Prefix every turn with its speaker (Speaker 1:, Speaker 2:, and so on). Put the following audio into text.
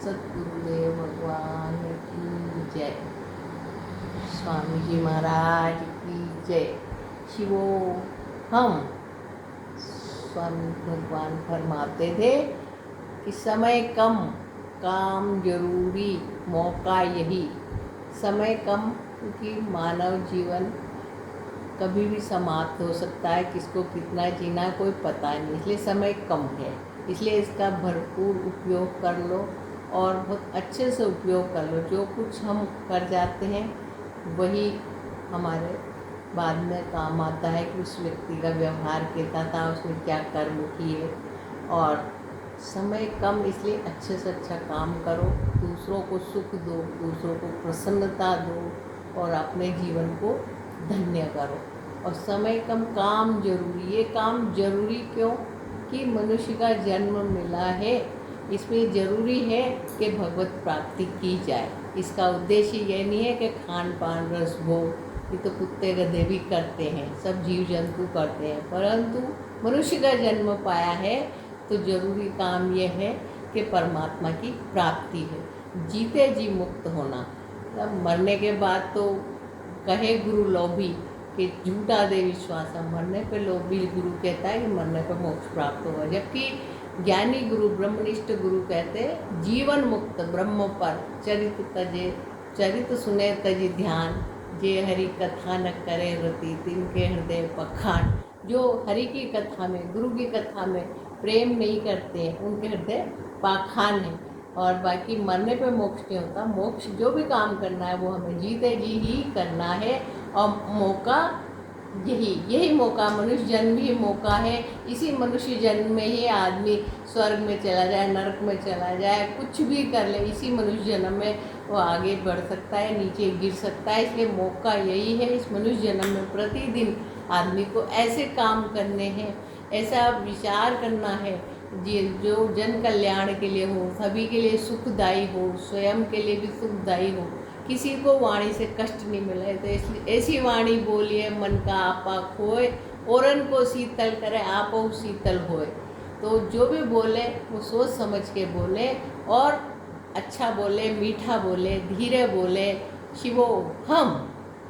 Speaker 1: सतगुरुदेव भगवान की जय। स्वामी जी महाराज की जय। शिवो हम स्वामी भगवान फरमाते थे कि समय कम, काम जरूरी, मौका यही। समय कम क्योंकि मानव जीवन कभी भी समाप्त हो सकता है, किसको कितना जीना कोई पता नहीं, इसलिए समय कम है। इसलिए इसका भरपूर उपयोग कर लो और बहुत अच्छे से उपयोग कर लो। जो कुछ हम कर जाते हैं वही हमारे बाद में काम आता है कि उस व्यक्ति का व्यवहार कैसा था, उसने क्या कर्म किए। और समय कम इसलिए अच्छे से अच्छा काम करो, दूसरों को सुख दो, दूसरों को प्रसन्नता दो और अपने जीवन को धन्य करो। और समय कम, काम जरूरी। ये काम जरूरी क्यों कि मनुष्य का जन्म मिला है, इसमें ज़रूरी है कि भगवत प्राप्ति की जाए। इसका उद्देश्य ये नहीं है कि खान पान रस भोग, ये तो कुत्ते गधे भी करते हैं, सब जीव जंतु करते हैं, परंतु मनुष्य का जन्म पाया है तो जरूरी काम यह है कि परमात्मा की प्राप्ति है, जीते जी मुक्त होना। तब मरने के बाद तो कहे गुरु लोभी कि झूठा दे विश्वास, मरने पे लोभी गुरु कहता है कि मरने पर मोक्ष प्राप्त होगा, जबकि ज्ञानी गुरु ब्रह्मनिष्ठ गुरु कहते हैं जीवन मुक्त ब्रह्म पर चरित तजे, चरित सुने तज ध्यान, जे हरि कथा न करे रति तिनके हृदय पखान। जो हरि की कथा में, गुरु की कथा में प्रेम नहीं करते हैं उनके हृदय पाखान है। और बाकी मरने पे मोक्ष नहीं होता। मोक्ष जो भी काम करना है वो हमें जीते जी ही करना है। और मौका यही मौका, मनुष्य जन्म ही मौका है। इसी मनुष्य जन्म में ही आदमी स्वर्ग में चला जाए, नरक में चला जाए, कुछ भी कर ले, इसी मनुष्य जन्म में वो आगे बढ़ सकता है, नीचे गिर सकता है। इसलिए मौका यही है इस मनुष्य जन्म में प्रतिदिन आदमी को ऐसे काम करने हैं, ऐसा विचार करना है जो जन कल्याण के लिए हो, सभी के लिए सुखदायी हो, स्वयं के लिए भी सुखदायी हो, किसी को वाणी से कष्ट नहीं मिले। तो इसलिए ऐसी वाणी बोलिए मन का आपा खोए, औरन को शीतल करे आपो शीतल होए। तो जो भी बोले वो सोच समझ के बोले और अच्छा बोले, मीठा बोले, धीरे बोले। शिवो हम